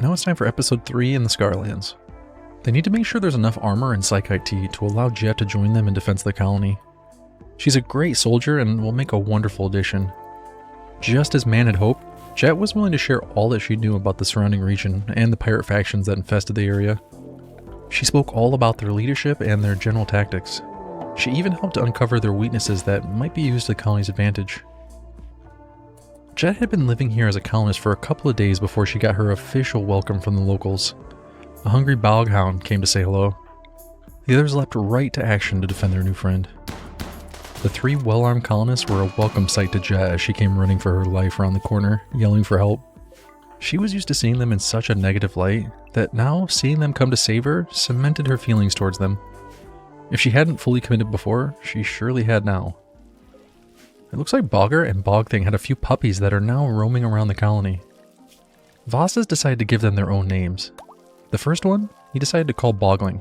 Now it's time for episode 3 in the Scarlands. They need to make sure there's enough armor and psychite tea to allow Jet to join them in defense of the colony. She's a great soldier and will make a wonderful addition. Just as Mann had hoped, Jet was willing to share all that she knew about the surrounding region and the pirate factions that infested the area. She spoke all about their leadership and their general tactics. She even helped to uncover their weaknesses that might be used to the colony's advantage. Jet had been living here as a colonist for a couple of days before she got her official welcome from the locals. A hungry boghound came to say hello. The others leapt right to action to defend their new friend. The 3 well-armed colonists were a welcome sight to Jet as she came running for her life around the corner, yelling for help. She was used to seeing them in such a negative light that now seeing them come to save her cemented her feelings towards them. If she hadn't fully committed before, she surely had now. It looks like Bogger and Bogthing had a few puppies that are now roaming around the colony. Voss has decided to give them their own names. The first one, he decided to call Bogling,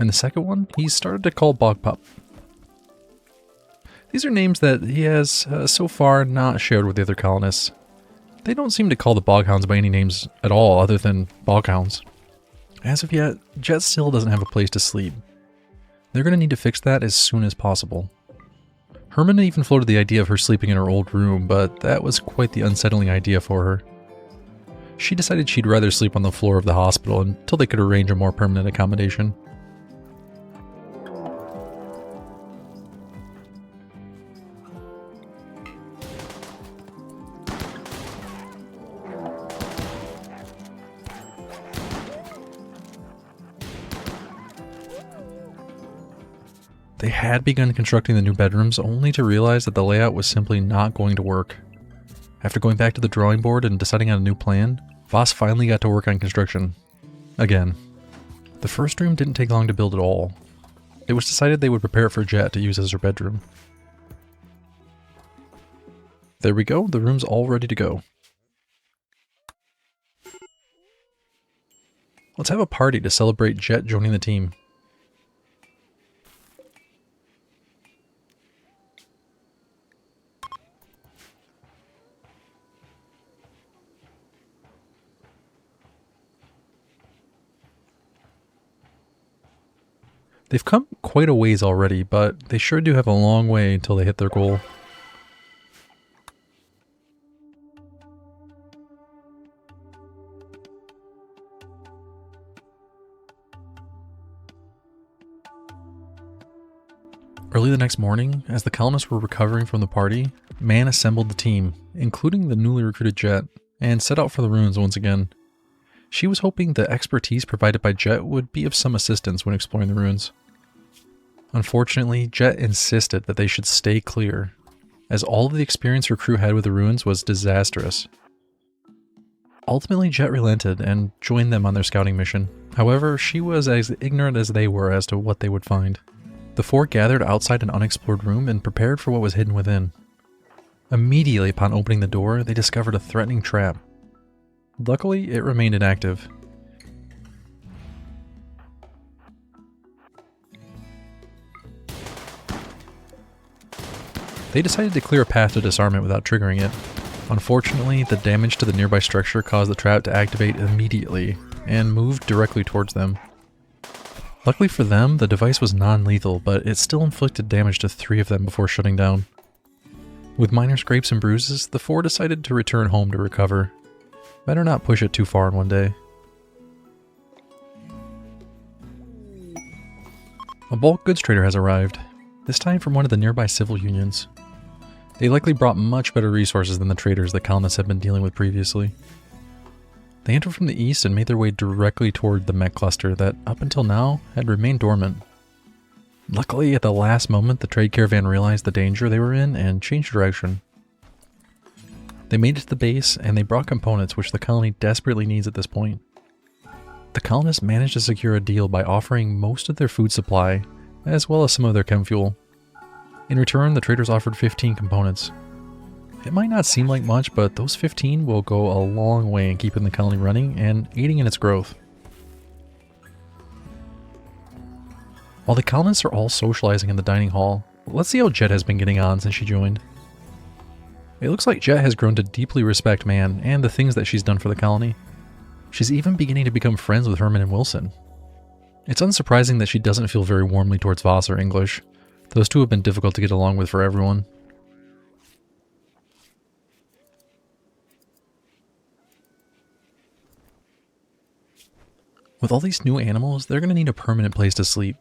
and the second one, he started to call Bogpup. These are names that he has so far not shared with the other colonists. They don't seem to call the Boghounds by any names at all other than Boghounds. As of yet, Jet still doesn't have a place to sleep. They're going to need to fix that as soon as possible. Herman even floated the idea of her sleeping in her old room, but that was quite the unsettling idea for her. She decided she'd rather sleep on the floor of the hospital until they could arrange a more permanent accommodation. They had begun constructing the new bedrooms only to realize that the layout was simply not going to work. After going back to the drawing board and deciding on a new plan, Voss finally got to work on construction. Again. The first room didn't take long to build at all. It was decided they would prepare it for Jet to use as her bedroom. There we go, the room's all ready to go. Let's have a party to celebrate Jet joining the team. They've come quite a ways already, but they sure do have a long way until they hit their goal. Early the next morning, as the colonists were recovering from the party, Mann assembled the team, including the newly recruited Jet, and set out for the ruins once again. She was hoping the expertise provided by Jet would be of some assistance when exploring the ruins. Unfortunately, Jet insisted that they should stay clear, as all of the experience her crew had with the ruins was disastrous. Ultimately, Jet relented and joined them on their scouting mission. However, she was as ignorant as they were as to what they would find. The 4 gathered outside an unexplored room and prepared for what was hidden within. Immediately upon opening the door, they discovered a threatening trap. Luckily, it remained inactive. They decided to clear a path to disarm it without triggering it. Unfortunately, the damage to the nearby structure caused the trap to activate immediately and moved directly towards them. Luckily for them, the device was non-lethal, but it still inflicted damage to 3 of them before shutting down. With minor scrapes and bruises, the 4 decided to return home to recover. Better not push it too far in one day. A bulk goods trader has arrived, this time from one of the nearby civil unions. They likely brought much better resources than the traders the colonists had been dealing with previously. They entered from the east and made their way directly toward the mech cluster that, up until now, had remained dormant. Luckily, at the last moment, the trade caravan realized the danger they were in and changed direction. They made it to the base, and they brought components which the colony desperately needs at this point. The colonists managed to secure a deal by offering most of their food supply, as well as some of their chem fuel. In return, the traders offered 15 components. It might not seem like much, but those 15 will go a long way in keeping the colony running and aiding in its growth. While the colonists are all socializing in the dining hall, let's see how Jet has been getting on since she joined. It looks like Jet has grown to deeply respect Mann and the things that she's done for the colony. She's even beginning to become friends with Herman and Wilson. It's unsurprising that she doesn't feel very warmly towards Voss or English. Those two have been difficult to get along with for everyone. With all these new animals, they're going to need a permanent place to sleep.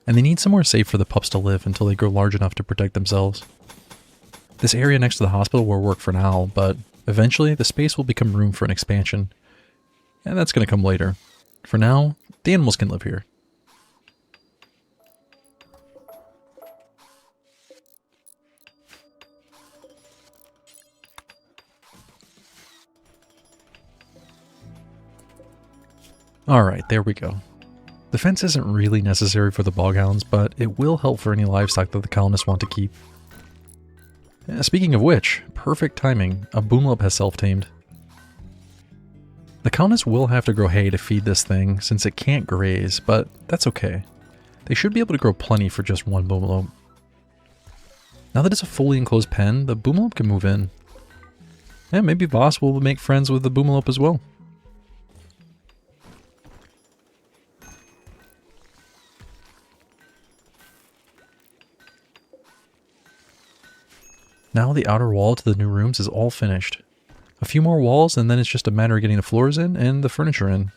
And they need somewhere safe for the pups to live until they grow large enough to protect themselves. This area next to the hospital will work for now, but eventually the space will become room for an expansion. And that's going to come later. For now, the animals can live here. Alright, there we go. The fence isn't really necessary for the boghounds, but it will help for any livestock that the colonists want to keep. Speaking of which, perfect timing, a boomlope has self-tamed. The colonists will have to grow hay to feed this thing, since it can't graze, but that's okay. They should be able to grow plenty for just one boomlope. Now that it's a fully enclosed pen, the boomlope can move in. And maybe Voss will make friends with the boomlope as well. Now the outer wall to the new rooms is all finished. A few more walls and then it's just a matter of getting the floors in and the furniture in.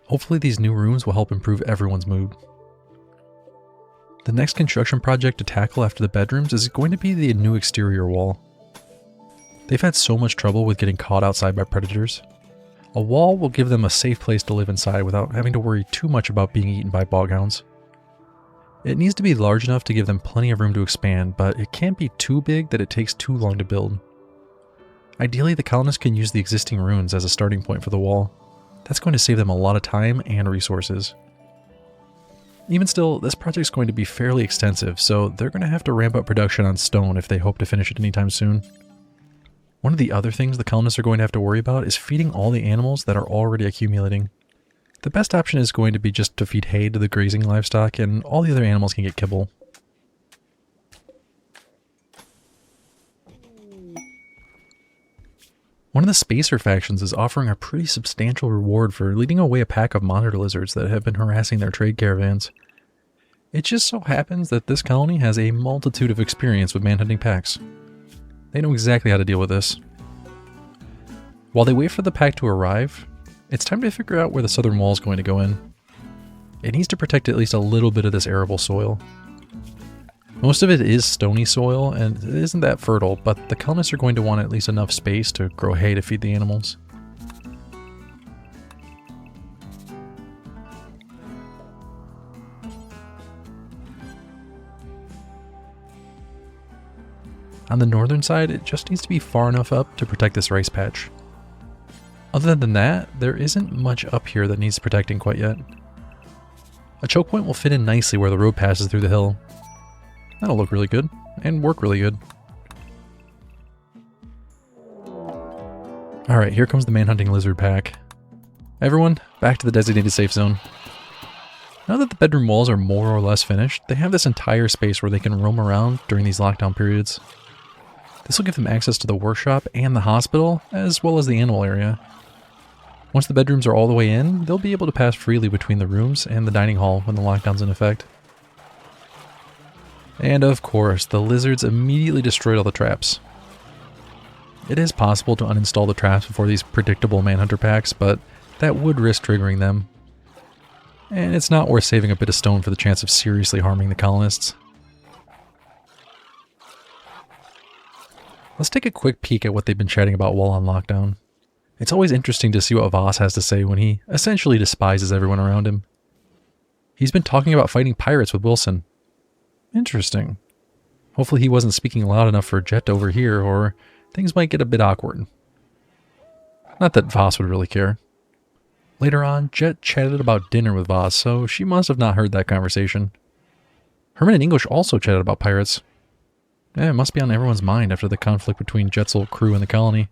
Hopefully these new rooms will help improve everyone's mood. The next construction project to tackle after the bedrooms is going to be the new exterior wall. They've had so much trouble with getting caught outside by predators. A wall will give them a safe place to live inside without having to worry too much about being eaten by boghounds. It needs to be large enough to give them plenty of room to expand, but it can't be too big that it takes too long to build. Ideally, the colonists can use the existing ruins as a starting point for the wall. That's going to save them a lot of time and resources. Even still, this project's going to be fairly extensive, so they're going to have to ramp up production on stone if they hope to finish it anytime soon. One of the other things the colonists are going to have to worry about is feeding all the animals that are already accumulating. The best option is going to be just to feed hay to the grazing livestock, and all the other animals can get kibble. One of the Spacer factions is offering a pretty substantial reward for leading away a pack of monitor lizards that have been harassing their trade caravans. It just so happens that this colony has a multitude of experience with manhunting packs. They know exactly how to deal with this. While they wait for the pack to arrive, it's time to figure out where the southern wall is going to go in. It needs to protect at least a little bit of this arable soil. Most of it is stony soil and it isn't that fertile, but the colonists are going to want at least enough space to grow hay to feed the animals. On the northern side, it just needs to be far enough up to protect this rice patch. Other than that, there isn't much up here that needs protecting quite yet. A choke point will fit in nicely where the road passes through the hill. That'll look really good, and work really good. Alright, here comes the Manhunting Lizard Pack. Everyone, back to the designated safe zone. Now that the bedroom walls are more or less finished, they have this entire space where they can roam around during these lockdown periods. This will give them access to the workshop and the hospital, as well as the animal area. Once the bedrooms are all the way in, they'll be able to pass freely between the rooms and the dining hall when the lockdown's in effect. And of course, the lizards immediately destroyed all the traps. It is possible to uninstall the traps before these predictable manhunter packs, but that would risk triggering them. And it's not worth saving a bit of stone for the chance of seriously harming the colonists. Let's take a quick peek at what they've been chatting about while on lockdown. It's always interesting to see what Voss has to say when he essentially despises everyone around him. He's been talking about fighting pirates with Wilson. Interesting. Hopefully he wasn't speaking loud enough for Jet to overhear, or things might get a bit awkward. Not that Voss would really care. Later on, Jet chatted about dinner with Voss, so she must have not heard that conversation. Herman and English also chatted about pirates. It must be on everyone's mind after the conflict between Jet's old crew and the colony.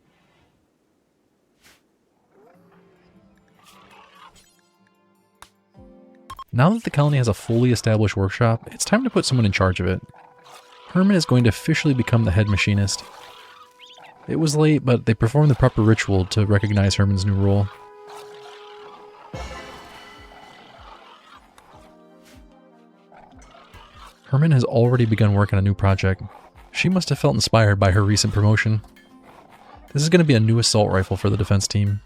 Now that the colony has a fully established workshop, it's time to put someone in charge of it. Herman is going to officially become the head machinist. It was late, but they performed the proper ritual to recognize Herman's new role. Herman has already begun work on a new project. She must have felt inspired by her recent promotion. This is going to be a new assault rifle for the defense team.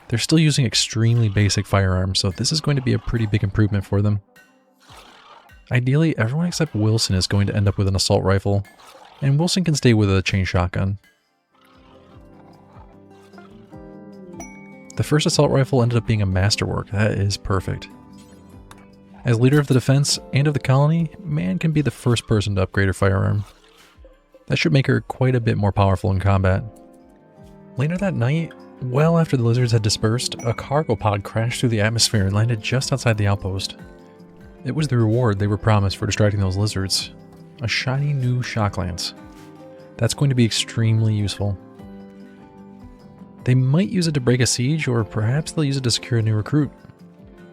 They're still using extremely basic firearms, so this is going to be a pretty big improvement for them. Ideally, everyone except Wilson is going to end up with an assault rifle, and Wilson can stay with a chain shotgun. The first assault rifle ended up being a masterwork. That is perfect. As leader of the defense and of the colony, Mann can be the first person to upgrade her firearm. That should make her quite a bit more powerful in combat. Later that night, well after the lizards had dispersed, a cargo pod crashed through the atmosphere and landed just outside the outpost. It was the reward they were promised for distracting those lizards. A shiny new shock lance. That's going to be extremely useful. They might use it to break a siege, or perhaps they'll use it to secure a new recruit.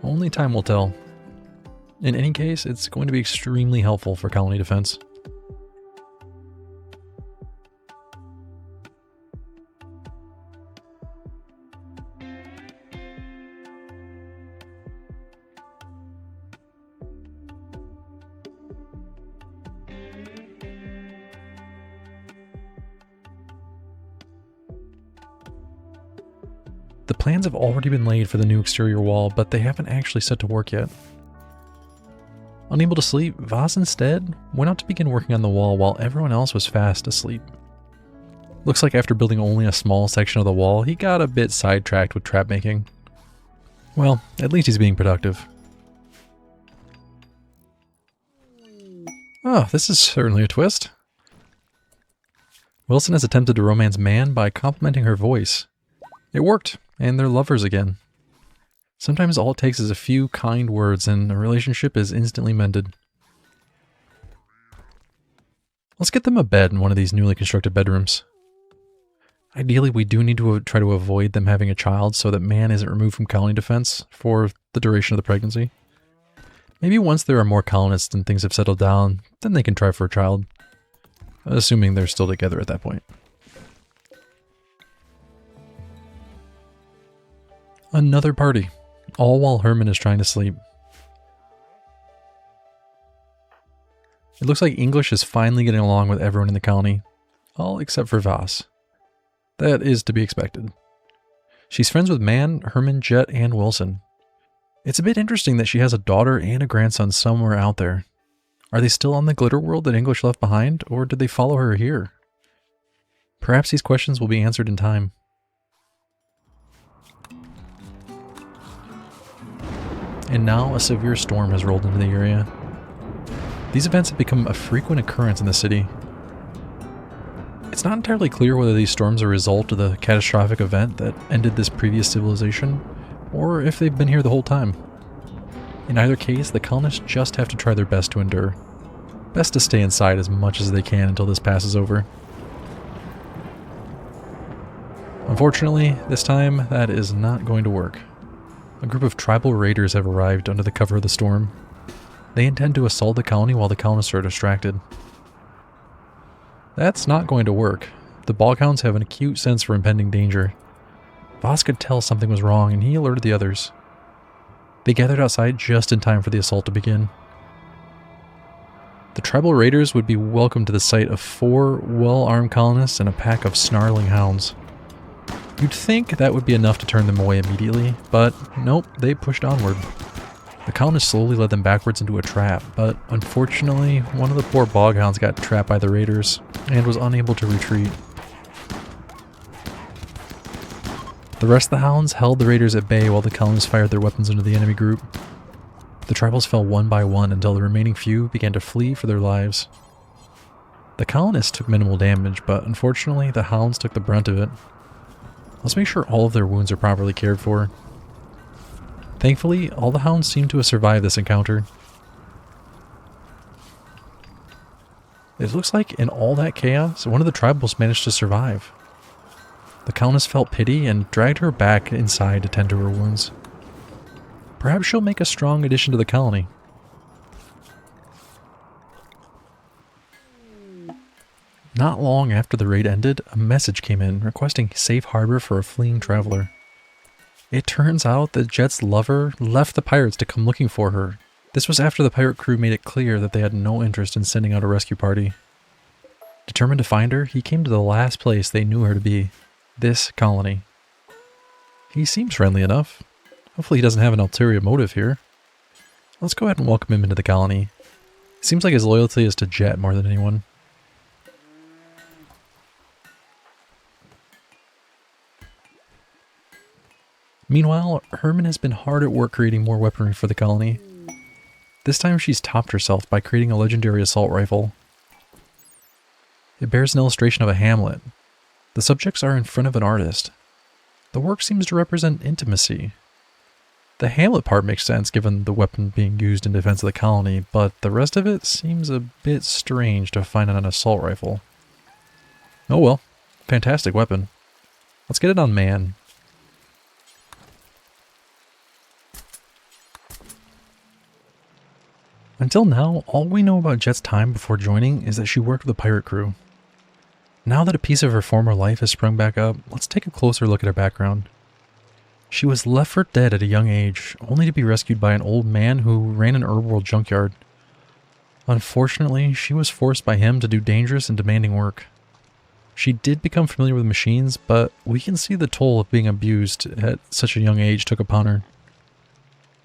Only time will tell. In any case, it's going to be extremely helpful for colony defense. The plans have already been laid for the new exterior wall, but they haven't actually set to work yet. Unable to sleep, Voss instead went out to begin working on the wall while everyone else was fast asleep. Looks like after building only a small section of the wall, he got a bit sidetracked with trap making. Well, at least he's being productive. Oh, this is certainly a twist. Wilson has attempted to romance Mann by complimenting her voice. It worked, and they're lovers again. Sometimes all it takes is a few kind words and a relationship is instantly mended. Let's get them a bed in one of these newly constructed bedrooms. Ideally, we do need to try to avoid them having a child so that Mann isn't removed from colony defense for the duration of the pregnancy. Maybe once there are more colonists and things have settled down, then they can try for a child. Assuming they're still together at that point. Another party, all while Herman is trying to sleep. It looks like English is finally getting along with everyone in the colony, all except for Voss. That is to be expected. She's friends with Mann, Herman, Jet, and Wilson. It's a bit interesting that she has a daughter and a grandson somewhere out there. Are they still on the glitter world that English left behind, or did they follow her here? Perhaps these questions will be answered in time. And now a severe storm has rolled into the area. These events have become a frequent occurrence in the city. It's not entirely clear whether these storms are a result of the catastrophic event that ended this previous civilization, or if they've been here the whole time. In either case, the colonists just have to try their best to endure. Best to stay inside as much as they can until this passes over. Unfortunately, this time, that is not going to work. A group of tribal raiders have arrived under the cover of the storm. They intend to assault the colony while the colonists are distracted. That's not going to work. The boghounds have an acute sense for impending danger. Voss could tell something was wrong and he alerted the others. They gathered outside just in time for the assault to begin. The tribal raiders would be welcomed to the sight of 4 well-armed colonists and a pack of snarling hounds. You'd think that would be enough to turn them away immediately, but nope, they pushed onward. The colonists slowly led them backwards into a trap, but unfortunately, one of the poor boghounds got trapped by the raiders and was unable to retreat. The rest of the hounds held the raiders at bay while the colonists fired their weapons into the enemy group. The tribals fell one by one until the remaining few began to flee for their lives. The colonists took minimal damage, but unfortunately, the hounds took the brunt of it. Let's make sure all of their wounds are properly cared for. Thankfully, all the hounds seem to have survived this encounter. It looks like in all that chaos, one of the tribals managed to survive. The colonists felt pity and dragged her back inside to tend to her wounds. Perhaps she'll make a strong addition to the colony. Not long after the raid ended, a message came in requesting safe harbor for a fleeing traveler. It turns out that Jet's lover left the pirates to come looking for her. This was after the pirate crew made it clear that they had no interest in sending out a rescue party. Determined to find her, he came to the last place they knew her to be, this colony. He seems friendly enough. Hopefully he doesn't have an ulterior motive here. Let's go ahead and welcome him into the colony. Seems like his loyalty is to Jet more than anyone. Meanwhile, Herman has been hard at work creating more weaponry for the colony. This time she's topped herself by creating a legendary assault rifle. It bears an illustration of a hamlet. The subjects are in front of an artist. The work seems to represent intimacy. The hamlet part makes sense given the weapon being used in defense of the colony, but the rest of it seems a bit strange to find on an assault rifle. Oh well, fantastic weapon. Let's get it on Mann. Until now, all we know about Jet's time before joining is that she worked with the pirate crew. Now that a piece of her former life has sprung back up, let's take a closer look at her background. She was left for dead at a young age, only to be rescued by an old man who ran an RimWorld junkyard. Unfortunately, she was forced by him to do dangerous and demanding work. She did become familiar with machines, but we can see the toll of being abused at such a young age took upon her.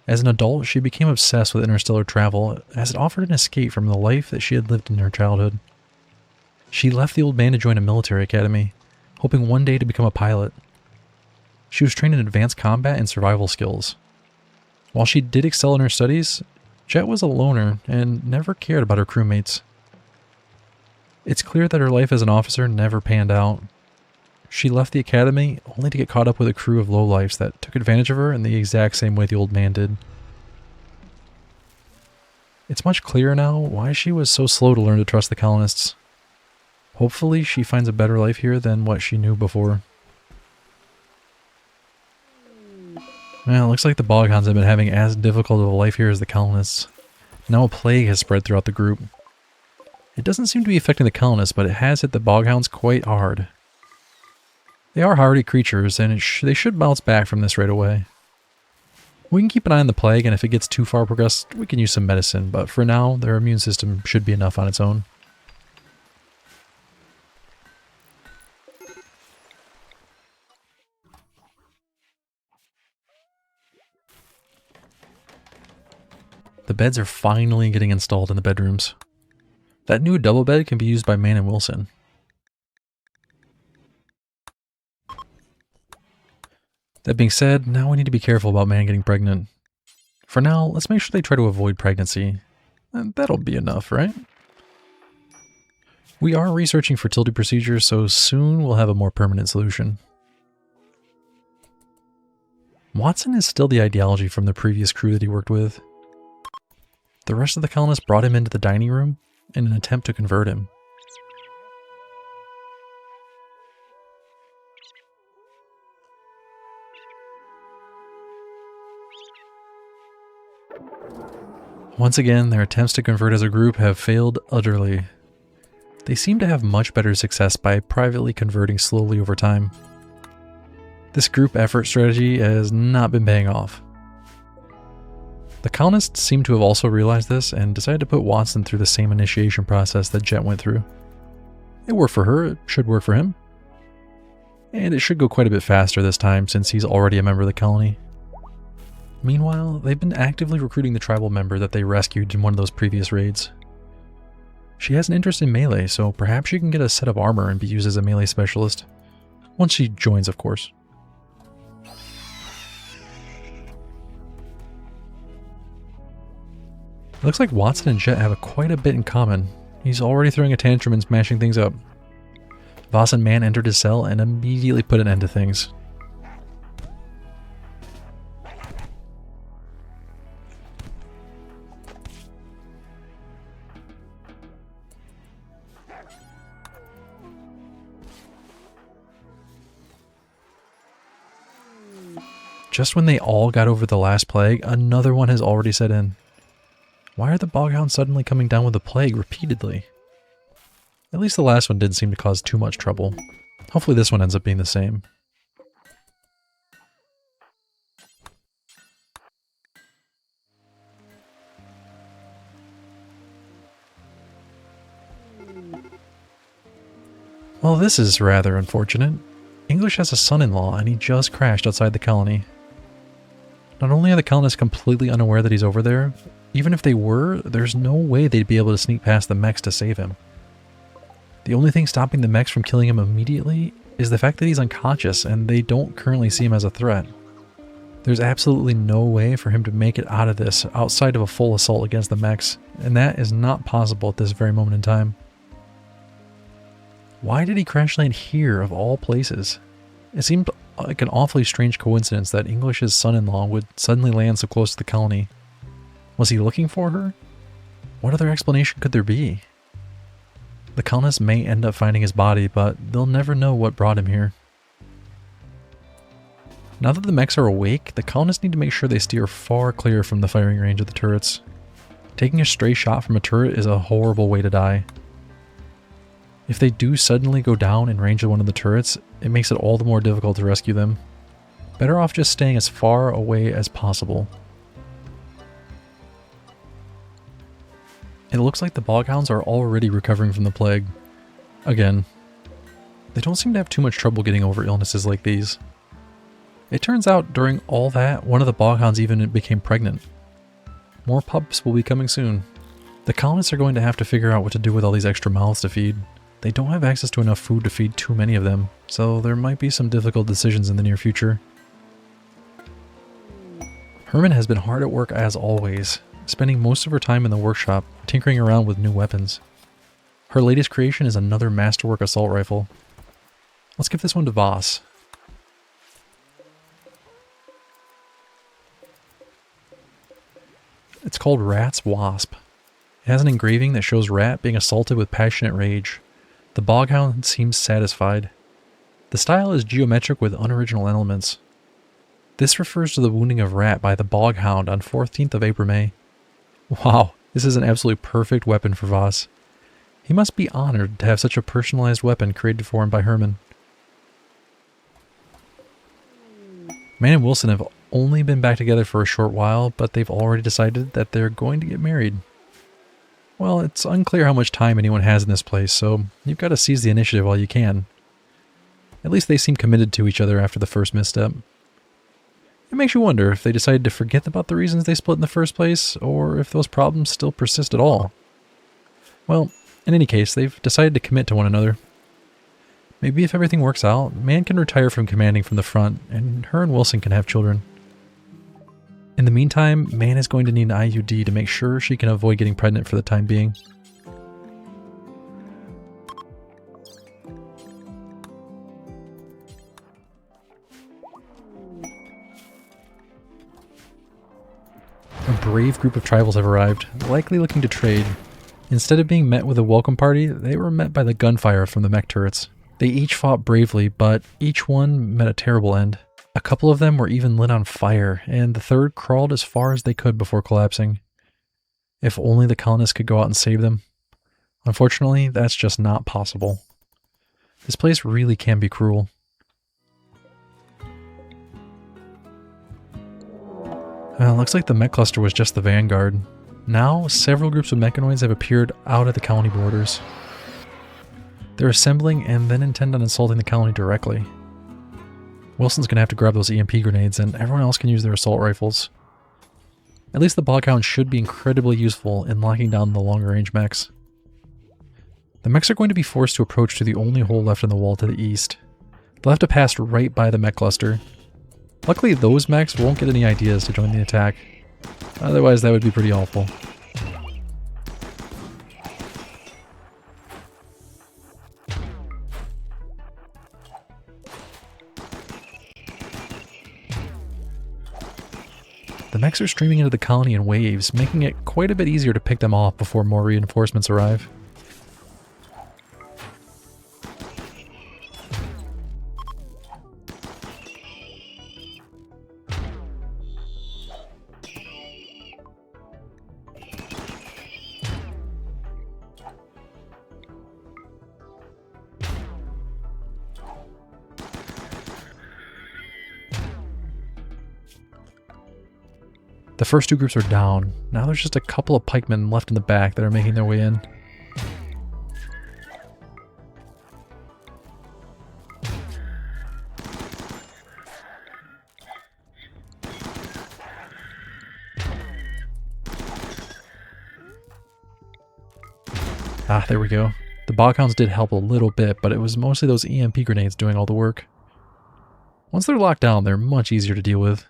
As an adult, she became obsessed with interstellar travel, as it offered an escape from the life that she had lived in her childhood. She left the old man to join a military academy, hoping one day to become a pilot. She was trained in advanced combat and survival skills. While she did excel in her studies, Jet was a loner and never cared about her crewmates. It's clear that her life as an officer never panned out. She left the academy only to get caught up with a crew of lowlifes that took advantage of her in the exact same way the old man did. It's much clearer now why she was so slow to learn to trust the colonists. Hopefully she finds a better life here than what she knew before. Well, it looks like the Boghounds have been having as difficult of a life here as the colonists. Now a plague has spread throughout the group. It doesn't seem to be affecting the colonists, but it has hit the Boghounds quite hard. They are hardy creatures, and they should bounce back from this right away. We can keep an eye on the plague, and if it gets too far progressed, we can use some medicine, but for now, their immune system should be enough on its own. The beds are finally getting installed in the bedrooms. That new double bed can be used by Mann and Wilson. That being said, now we need to be careful about Mann getting pregnant. For now, let's make sure they try to avoid pregnancy. And that'll be enough, right? We are researching fertility procedures, so soon we'll have a more permanent solution. Watson is still the ideology from the previous crew that he worked with. The rest of the colonists brought him into the dining room in an attempt to convert him. Once again, their attempts to convert as a group have failed utterly. They seem to have much better success by privately converting slowly over time. This group effort strategy has not been paying off. The colonists seem to have also realized this and decided to put Watson through the same initiation process that Jet went through. It worked for her, it should work for him. And it should go quite a bit faster this time since he's already a member of the colony. Meanwhile, they've been actively recruiting the tribal member that they rescued in one of those previous raids. She has an interest in melee, so perhaps she can get a set of armor and be used as a melee specialist. Once she joins, of course. It looks like Watson and Jet have quite a bit in common. He's already throwing a tantrum and smashing things up. Voss and Mann entered his cell and immediately put an end to things. Just when they all got over the last plague, another one has already set in. Why are the Boghounds suddenly coming down with the plague repeatedly? At least the last one didn't seem to cause too much trouble. Hopefully this one ends up being the same. Well, this is rather unfortunate. English has a son-in-law and he just crashed outside the colony. Not only are the colonists completely unaware that he's over there, even if they were, there's no way they'd be able to sneak past the mechs to save him. The only thing stopping the mechs from killing him immediately is the fact that he's unconscious and they don't currently see him as a threat. There's absolutely no way for him to make it out of this outside of a full assault against the mechs, and that is not possible at this very moment in time. Why did he crash land here of all places? It seemed like an awfully strange coincidence that English's son-in-law would suddenly land so close to the colony. Was he looking for her? What other explanation could there be? The colonists may end up finding his body, but they'll never know what brought him here. Now that the mechs are awake, the colonists need to make sure they steer far clear from the firing range of the turrets. Taking a stray shot from a turret is a horrible way to die. If they do suddenly go down in range of one of the turrets, it makes it all the more difficult to rescue them. Better off just staying as far away as possible. It looks like the boghounds are already recovering from the plague. Again. They don't seem to have too much trouble getting over illnesses like these. It turns out during all that, one of the boghounds even became pregnant. More pups will be coming soon. The colonists are going to have to figure out what to do with all these extra mouths to feed. They don't have access to enough food to feed too many of them, so there might be some difficult decisions in the near future. Herman has been hard at work as always, spending most of her time in the workshop, tinkering around with new weapons. Her latest creation is another masterwork assault rifle. Let's give this one to Voss. It's called Rat's Wasp. It has an engraving that shows Rat being assaulted with passionate rage. The boghound seems satisfied. The style is geometric with unoriginal elements. This refers to the wounding of Rat by the boghound on 14th of April May. Wow, this is an absolutely perfect weapon for Voss. He must be honored to have such a personalized weapon created for him by Herman. Mann and Wilson have only been back together for a short while, but they've already decided that they're going to get married. Well, it's unclear how much time anyone has in this place, so you've got to seize the initiative while you can. At least they seem committed to each other after the first misstep. It makes you wonder if they decided to forget about the reasons they split in the first place, or if those problems still persist at all. Well, in any case, they've decided to commit to one another. Maybe if everything works out, Mann can retire from commanding from the front, and her and Wilson can have children. In the meantime, Mann is going to need an IUD to make sure she can avoid getting pregnant for the time being. A brave group of tribals have arrived, likely looking to trade. Instead of being met with a welcome party, they were met by the gunfire from the mech turrets. They each fought bravely, but each one met a terrible end. A couple of them were even lit on fire, and the third crawled as far as they could before collapsing. If only the colonists could go out and save them. Unfortunately, that's just not possible. This place really can be cruel. Looks like the mech cluster was just the vanguard. Now, several groups of mechanoids have appeared out at the colony borders. They're assembling and then intend on assaulting the colony directly. Wilson's going to have to grab those EMP grenades, and everyone else can use their assault rifles. At least the boghound should be incredibly useful in locking down the longer range mechs. The mechs are going to be forced to approach to the only hole left in the wall to the east. They'll have to pass right by the mech cluster. Luckily, those mechs won't get any ideas to join the attack. Otherwise, that would be pretty awful. The mechs are streaming into the colony in waves, making it quite a bit easier to pick them off before more reinforcements arrive. The first two groups are down. Now there's just a couple of pikemen left in the back that are making their way in. Ah, there we go. The boghounds did help a little bit, but it was mostly those EMP grenades doing all the work. Once they're locked down, they're much easier to deal with.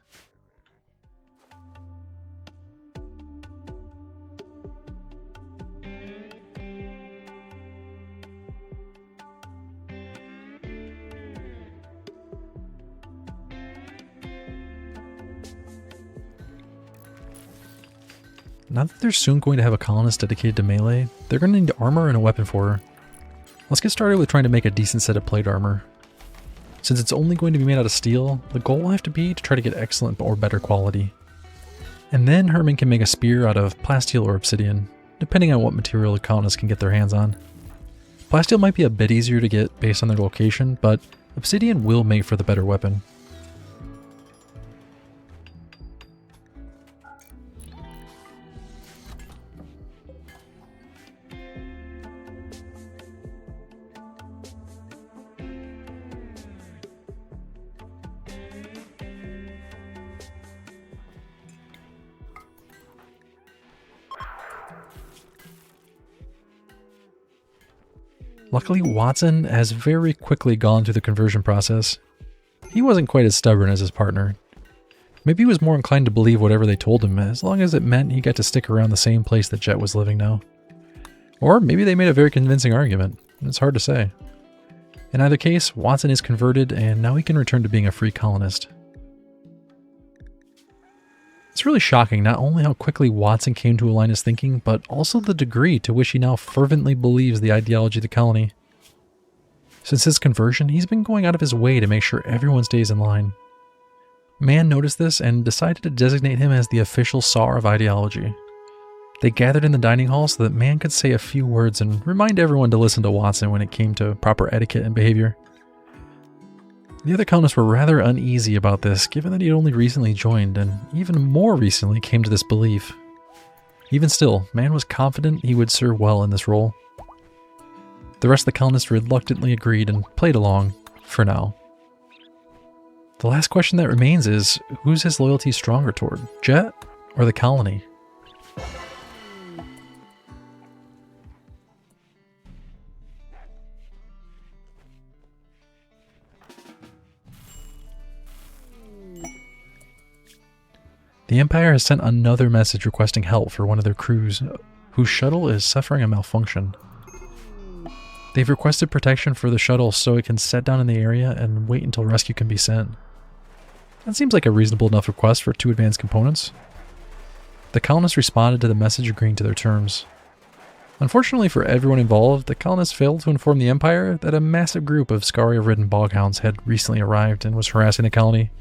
Now that they're soon going to have a colonist dedicated to melee, they're going to need armor and a weapon for her. Let's get started with trying to make a decent set of plate armor. Since it's only going to be made out of steel, the goal will have to be to try to get excellent or better quality. And then Herman can make a spear out of plasteel or obsidian, depending on what material the colonists can get their hands on. Plasteel might be a bit easier to get based on their location, but obsidian will make for the better weapon. Luckily, Watson has very quickly gone through the conversion process. He wasn't quite as stubborn as his partner. Maybe he was more inclined to believe whatever they told him, as long as it meant he got to stick around the same place that Jet was living now. Or maybe they made a very convincing argument. It's hard to say. In either case, Watson is converted, and now he can return to being a free colonist. It's really shocking not only how quickly Watson came to align his thinking, but also the degree to which he now fervently believes the ideology of the colony. Since his conversion, he's been going out of his way to make sure everyone stays in line. Mann noticed this and decided to designate him as the official czar of ideology. They gathered in the dining hall so that Mann could say a few words and remind everyone to listen to Watson when it came to proper etiquette and behavior. The other colonists were rather uneasy about this, given that he had only recently joined, and even more recently came to this belief. Even still, Mann was confident he would serve well in this role. The rest of the colonists reluctantly agreed and played along, for now. The last question that remains is, who's his loyalty stronger toward, Jet or the colony? The Empire has sent another message requesting help for one of their crews, whose shuttle is suffering a malfunction. They've requested protection for the shuttle so it can set down in the area and wait until rescue can be sent. That seems like a reasonable enough request for 2 advanced components. The colonists responded to the message agreeing to their terms. Unfortunately for everyone involved, the colonists failed to inform the Empire that a massive group of Scaria-ridden boghounds had recently arrived and was harassing the colony.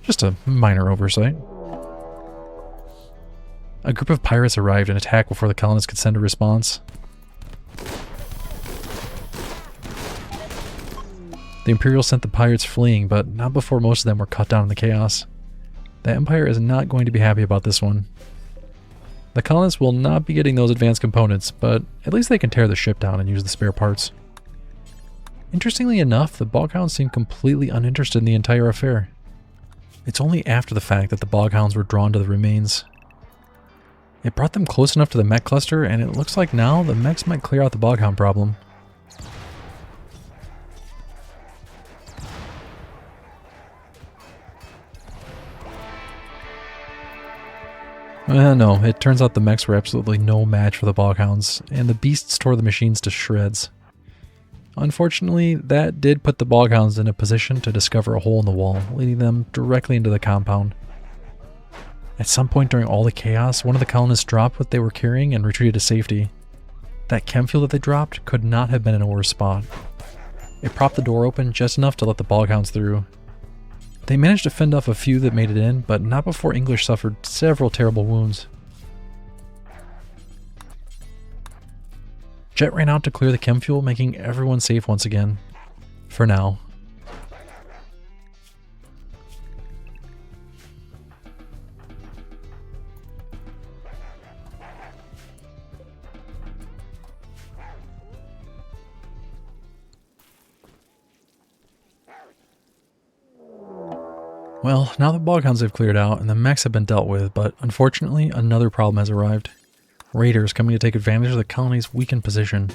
Just a minor oversight. A group of pirates arrived and attacked before the colonists could send a response. The Imperial sent the pirates fleeing, but not before most of them were cut down in the chaos. The Empire is not going to be happy about this one. The colonists will not be getting those advanced components, but at least they can tear the ship down and use the spare parts. Interestingly enough, the boghounds seem completely uninterested in the entire affair. It's only after the fact that the boghounds were drawn to the remains. It brought them close enough to the mech cluster, and it looks like now the mechs might clear out the boghound problem. No, it turns out the mechs were absolutely no match for the boghounds, and the beasts tore the machines to shreds. Unfortunately, that did put the boghounds in a position to discover a hole in the wall, leading them directly into the compound. At some point during all the chaos, one of the colonists dropped what they were carrying and retreated to safety. That chem fuel that they dropped could not have been in a worse spot. It propped the door open just enough to let the boghounds through. They managed to fend off a few that made it in, but not before English suffered several terrible wounds. Jet ran out to clear the chem fuel, making everyone safe once again. For now. Well, now the boghounds have cleared out and the mechs have been dealt with, but unfortunately another problem has arrived. Raiders coming to take advantage of the colony's weakened position.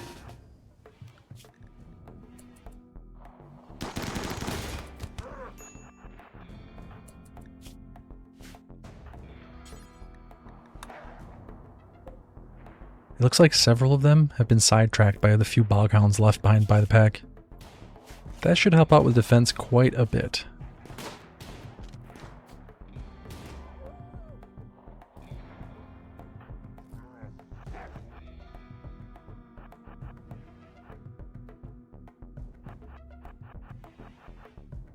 It looks like several of them have been sidetracked by the few boghounds left behind by the pack. That should help out with defense quite a bit.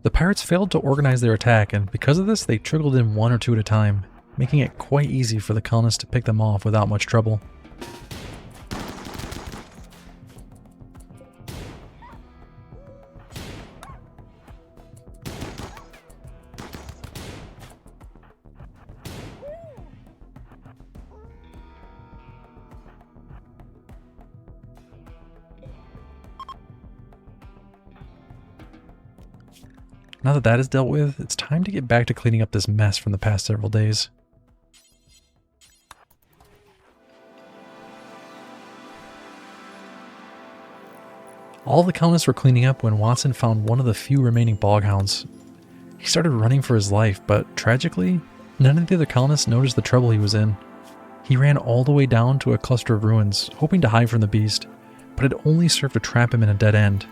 The pirates failed to organize their attack, and because of this they trickled in one or two at a time, making it quite easy for the colonists to pick them off without much trouble. Now that that is dealt with, it's time to get back to cleaning up this mess from the past several days. All the colonists were cleaning up when Watson found one of the few remaining boghounds. He started running for his life, but tragically, none of the other colonists noticed the trouble he was in. He ran all the way down to a cluster of ruins, hoping to hide from the beast, but it only served to trap him in a dead end,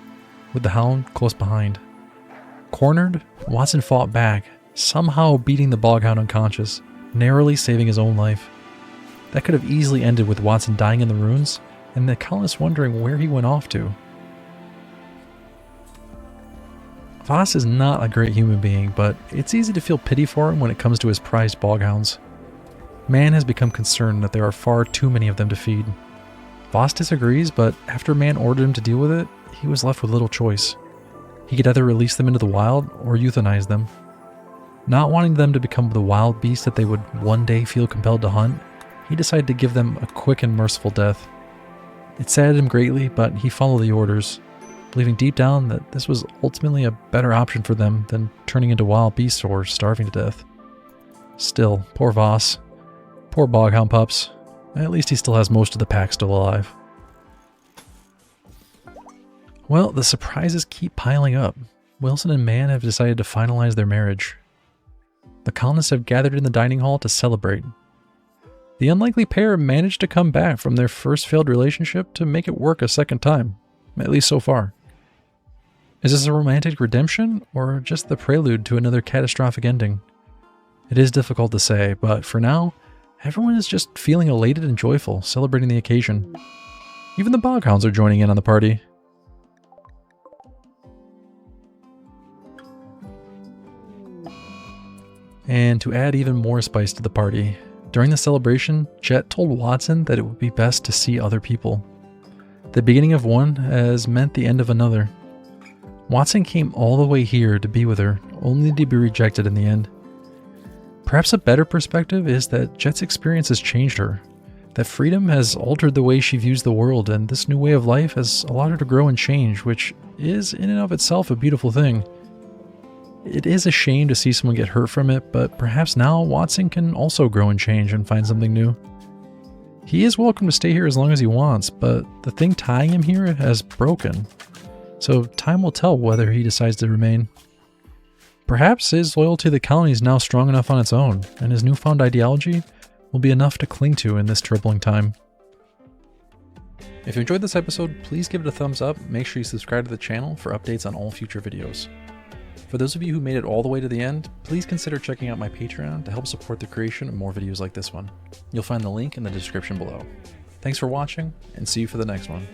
with the hound close behind. Cornered, Watson fought back, somehow beating the boghound unconscious, narrowly saving his own life. That could have easily ended with Watson dying in the ruins, and the colonists wondering where he went off to. Voss is not a great human being, but it's easy to feel pity for him when it comes to his prized boghounds. Mann has become concerned that there are far too many of them to feed. Voss disagrees, but after Mann ordered him to deal with it, he was left with little choice. He could either release them into the wild or euthanize them. Not wanting them to become the wild beasts that they would one day feel compelled to hunt, he decided to give them a quick and merciful death. It saddened him greatly, but he followed the orders, believing deep down that this was ultimately a better option for them than turning into wild beasts or starving to death. Still, poor Voss. Poor boghound pups. At least he still has most of the pack still alive. Well, the surprises keep piling up. Wilson and Mann have decided to finalize their marriage. The colonists have gathered in the dining hall to celebrate. The unlikely pair managed to come back from their first failed relationship to make it work a second time, at least so far. Is this a romantic redemption, or just the prelude to another catastrophic ending? It is difficult to say, but for now, everyone is just feeling elated and joyful, celebrating the occasion. Even the boghounds are joining in on the party. And to add even more spice to the party, during the celebration, Jet told Watson that it would be best to see other people. The beginning of one has meant the end of another. Watson came all the way here to be with her, only to be rejected in the end. Perhaps a better perspective is that Jet's experience has changed her, that freedom has altered the way she views the world, and this new way of life has allowed her to grow and change, which is in and of itself a beautiful thing. It is a shame to see someone get hurt from it, but perhaps now Watson can also grow and change and find something new. He is welcome to stay here as long as he wants, but the thing tying him here has broken. So time will tell whether he decides to remain. Perhaps his loyalty to the colony is now strong enough on its own, and his newfound ideology will be enough to cling to in this troubling time. If you enjoyed this episode, please give it a thumbs up. Make sure you subscribe to the channel for updates on all future videos. For those of you who made it all the way to the end, please consider checking out my Patreon to help support the creation of more videos like this one. You'll find the link in the description below. Thanks for watching, and see you for the next one.